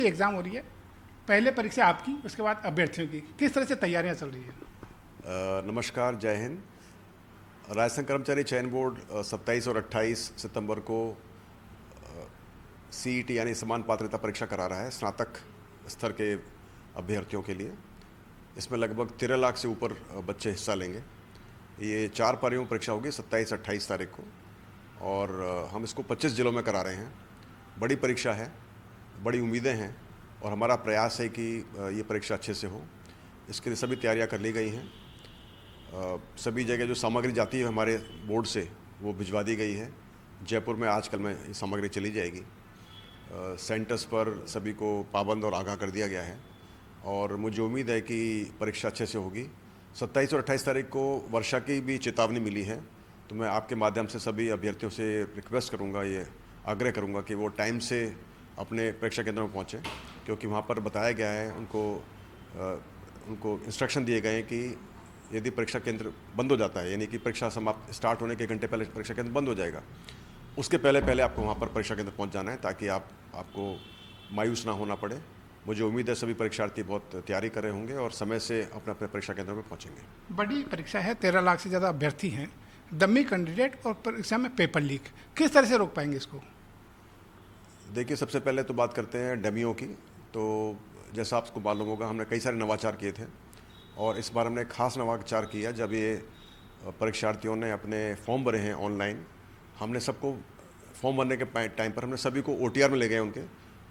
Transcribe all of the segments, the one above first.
Exam हो रही है, पहले परीक्षा आपकी, उसके बाद अभ्यर्थियों की, किस तरह से तैयारियां चल रही है? नमस्कार, जय हिंद। राजस्थान कर्मचारी चयन बोर्ड 27 और 28 सितंबर को सीईटी यानी समान पात्रता परीक्षा करा रहा है स्नातक स्तर के अभ्यर्थियों के लिए। इसमें लगभग 13 लाख से ऊपर बच्चे हिस्सा लेंगे। ये 4 पारियों में परीक्षा होगी 27-28 तारीख को, और हम इसको 25 जिलों में करा रहे हैं। बड़ी परीक्षा है, बड़ी उम्मीदें हैं, और हमारा प्रयास है कि ये परीक्षा अच्छे से हो। इसके लिए सभी तैयारियां कर ली गई हैं। सभी जगह जो सामग्री जाती है हमारे बोर्ड से वो भिजवा दी गई है। जयपुर में आजकल में ये सामग्री चली जाएगी। सेंटर्स पर सभी को पाबंद और आगाह कर दिया गया है, और मुझे उम्मीद है कि परीक्षा अच्छे से होगी। 27 और 28 तारीख को वर्षा की भी चेतावनी मिली है, तो मैं आपके माध्यम से सभी अभ्यर्थियों से रिक्वेस्ट करूंगा, ये आग्रह करूंगा कि वो टाइम से अपने परीक्षा केंद्र में पहुँचें, क्योंकि वहाँ पर बताया गया है, उनको इंस्ट्रक्शन दिए गए हैं कि यदि परीक्षा केंद्र बंद हो जाता है, यानी कि परीक्षा समाप्त स्टार्ट होने के 1 घंटे पहले परीक्षा केंद्र बंद हो जाएगा, उसके पहले पहले आपको वहाँ पर परीक्षा केंद्र पहुँच जाना है, ताकि आपको मायूस ना होना पड़े। मुझे उम्मीद है सभी परीक्षार्थी बहुत तैयारी कर रहे होंगे और समय से अपने अपने परीक्षा केंद्र में पहुँचेंगे। बड़ी परीक्षा है, 13 लाख से ज़्यादा अभ्यर्थी हैं, डमी कैंडिडेट और परीक्षा में पेपर लीक, किस तरह से रोक पाएंगे इसको? देखिए, सबसे पहले तो बात करते हैं डमियों की। तो जैसा आपको मालूम होगा, हमने कई सारे नवाचार किए थे, और इस बार हमने खास नवाचार किया। जब ये परीक्षार्थियों ने अपने फॉर्म भरे हैं ऑनलाइन, हमने सबको फॉर्म भरने के टाइम पर हमने सभी को ओटीआर में ले गए उनके,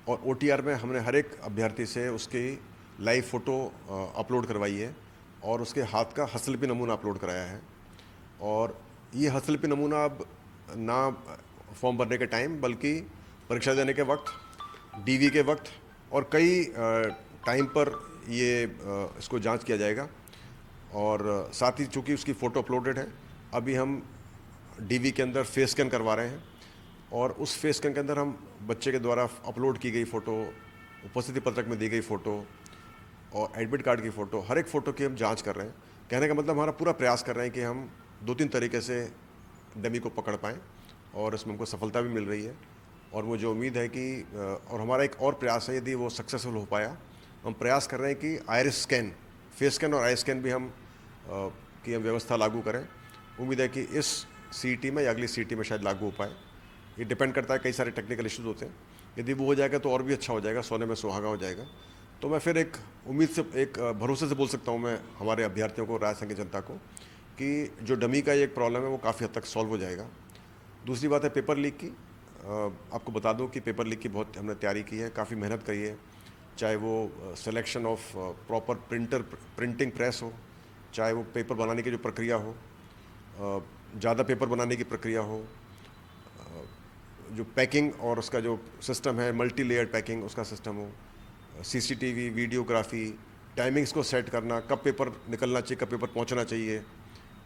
और ओटीआर में हमने हर एक अभ्यर्थी से उसकी लाइव फ़ोटो अपलोड करवाई है, और उसके हाथ का हस्तलिपि नमूना अपलोड कराया है। और ये हस्तलिपि नमूना अब ना फॉर्म भरने के टाइम, बल्कि परीक्षा देने के वक्त, डीवी के वक्त, और कई टाइम पर ये इसको जांच किया जाएगा। और साथ ही चूँकि उसकी फ़ोटो अपलोडेड है, अभी हम डीवी के अंदर फेस स्कैन करवा रहे हैं, और उस फेस स्कैन के अंदर हम बच्चे के द्वारा अपलोड की गई फ़ोटो, उपस्थिति पत्रक में दी गई फ़ोटो और एडमिट कार्ड की फ़ोटो, हर एक फ़ोटो की हम जांच कर रहे हैं। कहने का मतलब हमारा पूरा प्रयास कर रहे हैं कि हम 2-3 तरीके से डमी को पकड़ पाएँ, और इसमें हमको सफलता भी मिल रही है। और मुझे उम्मीद है कि और हमारा एक और प्रयास है, यदि वो सक्सेसफुल हो पाया, हम प्रयास कर रहे हैं कि आइरिस स्कैन, फेस स्कैन और आई स्कैन भी हम व्यवस्था लागू करें। उम्मीद है कि इस सीईटी में या अगली सीईटी में शायद लागू हो पाए। ये डिपेंड करता है, कई सारे टेक्निकल इश्यूज होते हैं। यदि वो हो जाएगा तो और भी अच्छा हो जाएगा, सोने में सुहागा हो जाएगा। तो मैं फिर एक उम्मीद से, एक भरोसे से बोल सकता हूँ मैं हमारे अभ्यर्थियों को, राजस्थान की जनता को, कि जो डमी का ये एक प्रॉब्लम है वो काफ़ी हद तक सॉल्व हो जाएगा। दूसरी बात है पेपर लीक की। आपको बता दूं कि पेपर लीक की बहुत हमने तैयारी की है, काफ़ी मेहनत करी है। चाहे वो selection of proper printing press हो, चाहे वो पेपर बनाने की जो प्रक्रिया हो, ज़्यादा पेपर बनाने की प्रक्रिया हो, जो पैकिंग और उसका जो सिस्टम है, मल्टी लेयर्ड पैकिंग, उसका सिस्टम हो, सीसीटीवी, वीडियोग्राफी, टाइमिंग्स को सेट करना, कब पेपर निकलना चाहिए, कब पेपर पहुंचना चाहिए,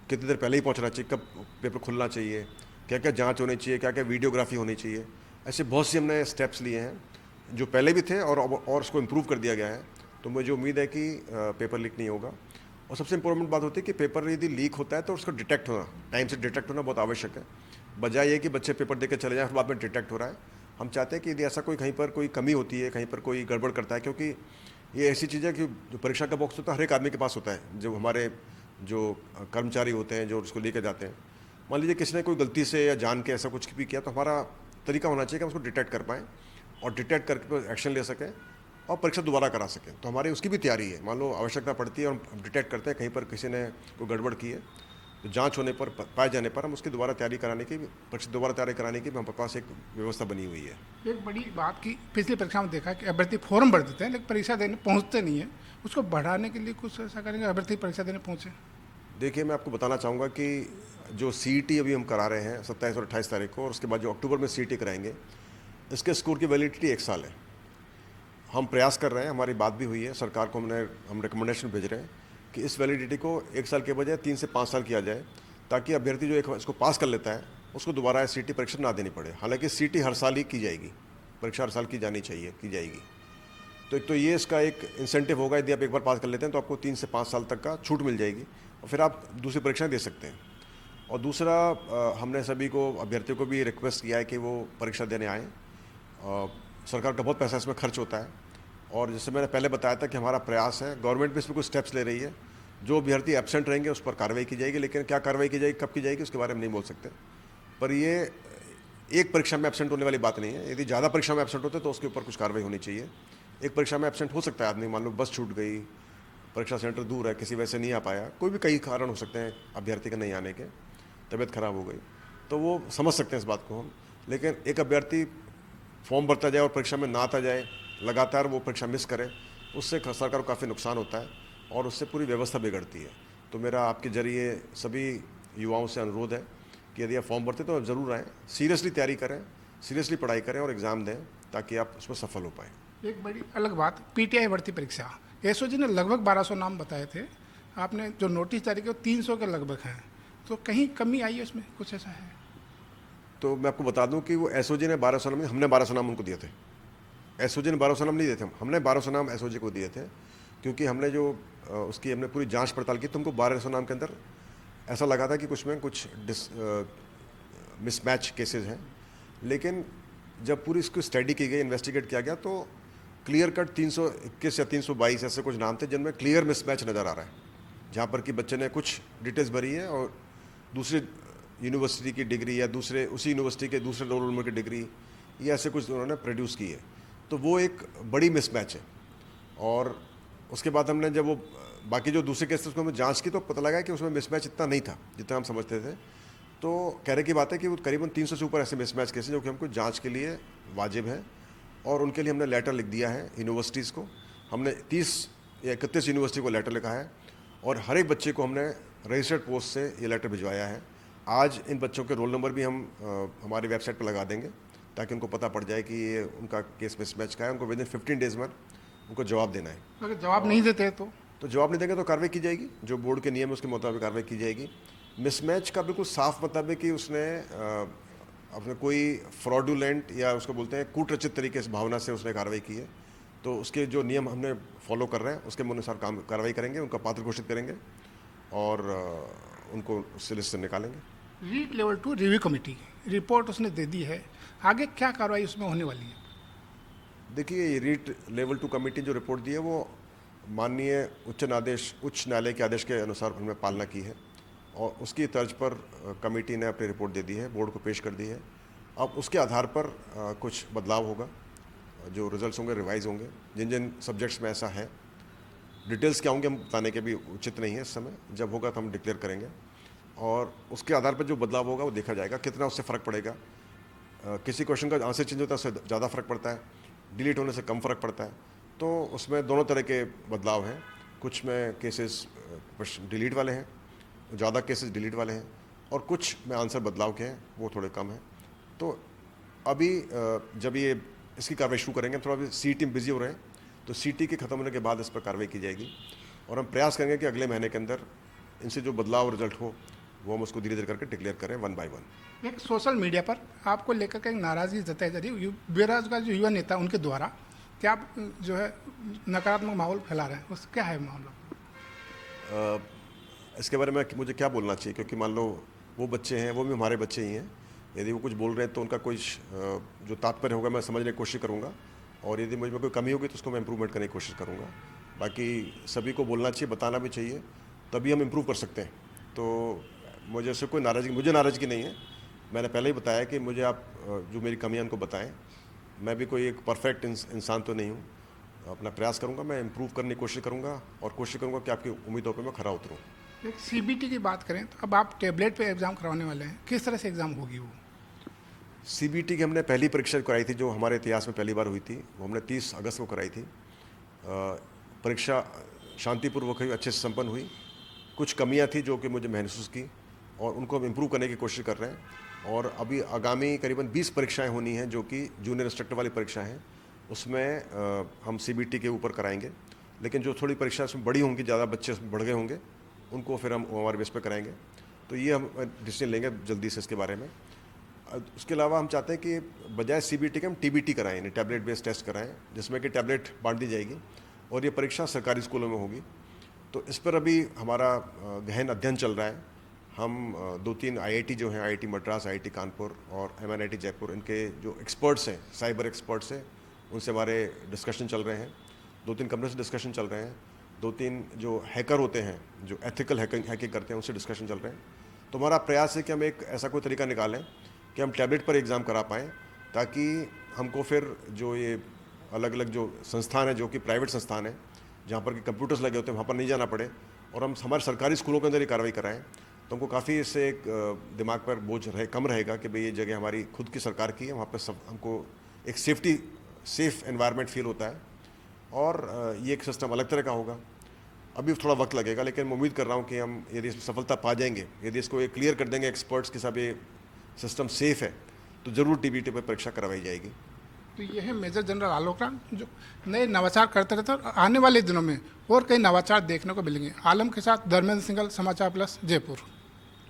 कितनी देर पहले ही पहुंचना चाहिए, कब पेपर खुलना चाहिए, क्या क्या जांच होनी चाहिए, क्या क्या वीडियोग्राफी होनी चाहिए। ऐसे बहुत सी हमने स्टेप्स लिए हैं जो पहले भी थे, और उसको इम्प्रूव कर दिया गया है। तो मुझे उम्मीद है कि पेपर लीक नहीं होगा। और सबसे इम्पोर्टेंट बात होती है कि पेपर यदि लीक होता है तो उसको डिटेक्ट होना, टाइम से डिटेक्ट होना बहुत आवश्यक है। बजाय ये कि बच्चे पेपर दे के चले जाएँ, फिर बाद में डिटेक्ट हो रहा है। हम चाहते हैं कि यदि ऐसा कहीं पर कोई कमी होती है, कहीं पर कोई गड़बड़ करता है, क्योंकि ये ऐसी चीज़ है कि जो परीक्षा का बॉक्स होता है हर एक आदमी के पास होता है, जो हमारे जो कर्मचारी होते हैं जो उसको लेकर जाते हैं। मान लीजिए किसी ने कोई गलती से या जान के ऐसा कुछ भी किया, तो हमारा तरीका होना चाहिए कि हम उसको डिटेक्ट कर पाएँ, और डिटेक्ट करके एक्शन ले सकें और परीक्षा दोबारा करा सकें। तो हमारी उसकी भी तैयारी है। मान लो आवश्यकता पड़ती है और हम डिटेक्ट करते हैं कहीं पर किसी ने कोई गड़बड़ की है, तो जांच होने पर, पाए जाने पर, हम उसकी दोबारा तैयारी कराने की, परीक्षा दोबारा तैयारी कराने की भी हमारे पास एक व्यवस्था बनी हुई है। एक बड़ी बात की पिछली परीक्षा में देखा कि अभ्यर्थी फॉर्म भर देते हैं लेकिन परीक्षा देने पहुंचते नहीं है, उसको बढ़ाने के लिए कुछ ऐसा करेंगे अभ्यर्थी परीक्षा देने पहुंचे? देखिए, मैं आपको बताना चाहूँगा कि जो सीईटी अभी हम करा रहे हैं 27 और 28 तारीख को, और उसके बाद जो अक्टूबर में सीईटी कराएंगे, इसके स्कोर की वैलिडिटी 1 साल है। हम प्रयास कर रहे हैं, हमारी बात भी हुई है, सरकार को हम रिकमेंडेशन भेज रहे हैं कि इस वैलिडिटी को 1 साल के बजाय 3 से 5 साल किया जाए, ताकि अभ्यर्थी जो एक इसको पास कर लेता है उसको दोबारा सीईटी परीक्षा ना देनी पड़े। हालांकि सीईटी हर साल ही की जाएगी, परीक्षा हर साल की जानी चाहिए, की जाएगी। तो एक तो ये इसका एक इंसेंटिव होगा, यदि आप एक बार पास कर लेते हैं तो आपको 3 से 5 साल तक का छूट मिल जाएगी, और फिर आप दूसरी परीक्षा दे सकते हैं। और दूसरा, हमने सभी को, अभ्यर्थियों को भी रिक्वेस्ट किया है कि वो परीक्षा देने आएँ। सरकार का बहुत पैसा इसमें खर्च होता है, और जैसे मैंने पहले बताया था कि हमारा प्रयास है, गवर्नमेंट भी इसमें कुछ स्टेप्स ले रही है, जो अभ्यर्थी एब्सेंट रहेंगे उस पर कार्रवाई की जाएगी, लेकिन क्या कार्रवाई की जाएगी, कब की जाएगी, उसके बारे में नहीं बोल सकते। पर ये एक परीक्षा में एब्सेंट होने वाली बात नहीं है। यदि ज़्यादा परीक्षा में एब्सेंट होते तो उसके ऊपर कुछ कार्रवाई होनी चाहिए। एक परीक्षा में एब्सेंट हो सकता है आदमी, मान लो बस छूट गई, परीक्षा सेंटर दूर है, किसी वजह से नहीं आ पाया, कोई भी कई कारण हो सकते हैं अभ्यर्थी के नहीं आने के, तबीयत खराब हो गई, तो वो समझ सकते हैं इस बात को हम। लेकिन एक अभ्यर्थी फॉर्म भरता जाए और परीक्षा में ना आता जाए, लगातार वो परीक्षा मिस करे, उससे सरकार को काफ़ी नुकसान होता है और उससे पूरी व्यवस्था बिगड़ती है। तो मेरा आपके जरिए सभी युवाओं से अनुरोध है कि यदि आप फॉर्म भरते तो आप ज़रूर आएँ, सीरियसली तैयारी करें, सीरियसली पढ़ाई करें और एग्ज़ाम दें, ताकि आप उसमें सफल हो पाएँ। एक बड़ी अलग बात, पीटीआई भर्ती परीक्षा, एसओजी ने लगभग 1200 नाम बताए थे, आपने जो नोटिस जारी किया वो 300 के लगभग हैं, तो कहीं कमी आई है उसमें, कुछ ऐसा है? तो मैं आपको बता दूं कि वो एसओजी ने 1200 नाम, हमने 1200 नाम उनको दिए थे। एसओजी ने 1200 नाम नहीं दिए थे, हमने 1200 नाम एसओजी को दिए थे, क्योंकि हमने जो उसकी हमने पूरी जांच पड़ताल की, तो हमको 1200 नाम के अंदर ऐसा लगा था कि कुछ में कुछ मिसमैच केसेस हैं। लेकिन जब पूरी इसको स्टडी की गई, इन्वेस्टिगेट किया गया, तो क्लियर कट 321 या 322 ऐसे कुछ नाम थे जिनमें क्लियर मिसमैच नज़र आ रहा है, जहाँ पर कि बच्चे ने कुछ डिटेल्स भरी है और दूसरे यूनिवर्सिटी की डिग्री या दूसरे उसी यूनिवर्सिटी के दूसरे रोल नंबर की डिग्री, ये ऐसे कुछ उन्होंने प्रोड्यूस की है, तो वो एक बड़ी मिसमैच है। और उसके बाद हमने जब वो बाकी जो दूसरे केसेस को हमने जांच की, तो पता लगा कि उसमें मिसमैच इतना नहीं था जितना हम समझते थे। तो कहने की बात है कि वो करीबन 300 से ऊपर ऐसे मिसमैच केसेस जो कि हमको जांच के लिए वाजिब है, और उनके लिए हमने लेटर लिख दिया है यूनिवर्सिटीज़ को। हमने 30 या 31 यूनिवर्सिटी को लेटर लिखा है और हर एक बच्चे को हमने रजिस्टर्ड पोस्ट से ये लेटर भिजवाया है। आज इन बच्चों के रोल नंबर भी हम हमारी वेबसाइट पर लगा देंगे, ताकि उनको पता पड़ जाए कि ये उनका केस मिसमैच का है। उनको विदिन 15 डेज में उनको जवाब देना है। अगर जवाब नहीं देते तो जवाब नहीं देंगे तो कार्रवाई की जाएगी, जो बोर्ड के नियम है उसके मुताबिक कार्रवाई की जाएगी। मिसमैच का बिल्कुल साफ मतलब है कि उसने अपने कोई फ्रॉडुलेंट या उसको बोलते हैं कूटरचित तरीके से भावना से उसने कार्रवाई की है, तो उसके जो नियम हमने फॉलो कर रहे हैं उसके अनुसार कार्रवाई करेंगे, उनका पात्र घोषित करेंगे और उनको उससे लिस्ट से निकालेंगे। REET level 2 review committee report उसने दे दी है, आगे क्या कार्रवाई उसमें होने वाली है? देखिए, ये रीट लेवल 2 कमेटी जो रिपोर्ट दी है वो माननीय उच्च न्यायालय के आदेश के अनुसार हमने पालना की है, और उसकी तर्ज पर कमेटी ने अपनी रिपोर्ट दे दी है, बोर्ड को पेश कर दी है। अब उसके आधार पर कुछ बदलाव होगा, जो रिजल्ट्स होंगे रिवाइज होंगे, जिन जिन सब्जेक्ट्स में ऐसा है। डिटेल्स क्या होंगे हम बताने के भी उचित नहीं है इस समय, जब होगा तो हम डिक्लेयर करेंगे, और उसके आधार पर जो बदलाव होगा वो देखा जाएगा कितना उससे फ़र्क पड़ेगा। किसी क्वेश्चन का आंसर चेंज होता है उससे ज़्यादा फ़र्क पड़ता है, डिलीट होने से कम फ़र्क पड़ता है, तो उसमें दोनों तरह के बदलाव हैं। कुछ में केसेस डिलीट वाले हैं, ज़्यादा केसेस डिलीट वाले हैं, और कुछ में आंसर बदलाव के हैं, वो थोड़े कम हैं। तो अभी जब ये इसकी कार्रवाई शुरू करेंगे, थोड़ा अभी सी टीम बिजी हो रहे हैं, तो सी टी के ख़त्म होने के बाद इस पर कार्रवाई की जाएगी, और हम प्रयास करेंगे कि अगले महीने के अंदर इनसे जो बदलाव रिजल्ट हो वो हम उसको धीरे धीरे करके डिक्लेयर करें 1 बाय 1। एक सोशल मीडिया पर आपको लेकर के एक नाराज़गी जताई जा रही है बेरोजगार जो युवा नेता उनके द्वारा, क्या आप जो है नकारात्मक माहौल फैला रहे हैं, उस क्या है मामला? इसके बारे में मुझे क्या बोलना चाहिए, क्योंकि मान लो वो बच्चे हैं, वो भी हमारे बच्चे ही हैं। यदि वो कुछ बोल रहे हैं तो उनका कोई जो तात्पर्य होगा मैं समझने की कोशिश करूँगा, और यदि मुझ में कोई कमी होगी तो उसको मैं इम्प्रूवमेंट करने की कोशिश करूँगा। बाकी सभी को बोलना चाहिए, बताना भी चाहिए, तभी हम इम्प्रूव कर सकते हैं। तो मुझे उससे कोई मुझे नाराज़गी नहीं है। मैंने पहले ही बताया कि मुझे आप जो मेरी कमियां उनको बताएं। मैं भी कोई एक परफेक्ट इंसान तो नहीं हूँ, अपना प्रयास करूँगा, मैं इम्प्रूव करने की कोशिश करूँगा, और कोशिश करूँगा कि आपकी उम्मीदों पर मैं खरा उतरूँ। एक सीबीटी की बात करें तो अब आप टैबलेट पे एग्ज़ाम करवाने वाले हैं, किस तरह से एग्ज़ाम होगी वो? सीबीटी की हमने पहली परीक्षा कराई थी, जो हमारे इतिहास में पहली बार हुई थी, वो हमने 30 अगस्त को कराई थी। परीक्षा शांतिपूर्वक हुई, अच्छे से संपन्न हुई। कुछ कमियां थी जो कि मुझे महसूस की, और उनको हम इम्प्रूव करने की कोशिश कर रहे हैं। और अभी आगामी करीबन 20 परीक्षाएं होनी हैं, जो कि जूनियर इंस्ट्रक्टर वाली परीक्षाएं हैं, उसमें हम सीबीटी के ऊपर कराएंगे। लेकिन जो थोड़ी परीक्षा उसमें बड़ी होंगी, ज़्यादा बच्चे उसमें बढ़ गए होंगे, उनको फिर हम हमारे बेस पर कराएंगे। तो ये हम डिसीजन लेंगे जल्दी से इसके बारे में। उसके अलावा हम चाहते हैं कि बजाय सीबीटी के हम टीबीटी कराएं, यानी टैबलेट बेस्ड टेस्ट कराएं, जिसमें कि टैबलेट बांट दी जाएगी, और ये परीक्षा सरकारी स्कूलों में होगी। तो इस पर अभी हमारा गहन अध्ययन चल रहा है। हम 2-3 आईआईटी जो हैं, आईआईटी मद्रास, आईआईटी कानपुर और एमएनआईटी जयपुर, इनके जो एक्सपर्ट्स हैं, साइबर एक्सपर्ट्स हैं, उनसे हमारे डिस्कशन चल रहे हैं। 2-3 कंपनी से डिस्कशन चल रहे हैं, 2-3 जो हैकर होते हैं, जो एथिकल हैकिंग करते हैं, उनसे डिस्कशन चल रहे हैं। तो हमारा प्रयास है कि हम एक ऐसा कोई तरीका निकालें कि हम टैबलेट पर एग्ज़ाम करा पाएँ, ताकि हमको फिर जो ये अलग अलग जो संस्थान है, जो कि प्राइवेट संस्थान है, जहाँ पर कि कंप्यूटर्स लगे होते हैं, वहाँ पर नहीं जाना पड़े और हम हमारे सरकारी स्कूलों के अंदर ही कार्रवाई कराएं। तो हमको काफ़ी इससे एक दिमाग पर बोझ कम रहेगा कि भाई ये जगह हमारी खुद की सरकार की है, वहाँ पर सब हमको एक सेफ एनवायरनमेंट फील होता है और ये एक सिस्टम अलग तरह का होगा। अभी थोड़ा वक्त लगेगा, लेकिन मैं उम्मीद कर रहा हूँ कि हम यदि इसमें सफलता पा जाएंगे, यदि इसको ये क्लियर कर देंगे एक्सपर्ट्स के साथ ये सिस्टम सेफ है, तो ज़रूर TBT पर परीक्षा करवाई जाएगी। तो ये है मेजर जनरल आलोक राम, जो नए नवाचार करते रहते हैं और आने वाले दिनों में और कई नवाचार देखने को मिलेंगे। आलम के साथ धर्मेंद्र सिंघल, समाचार प्लस, जयपुर।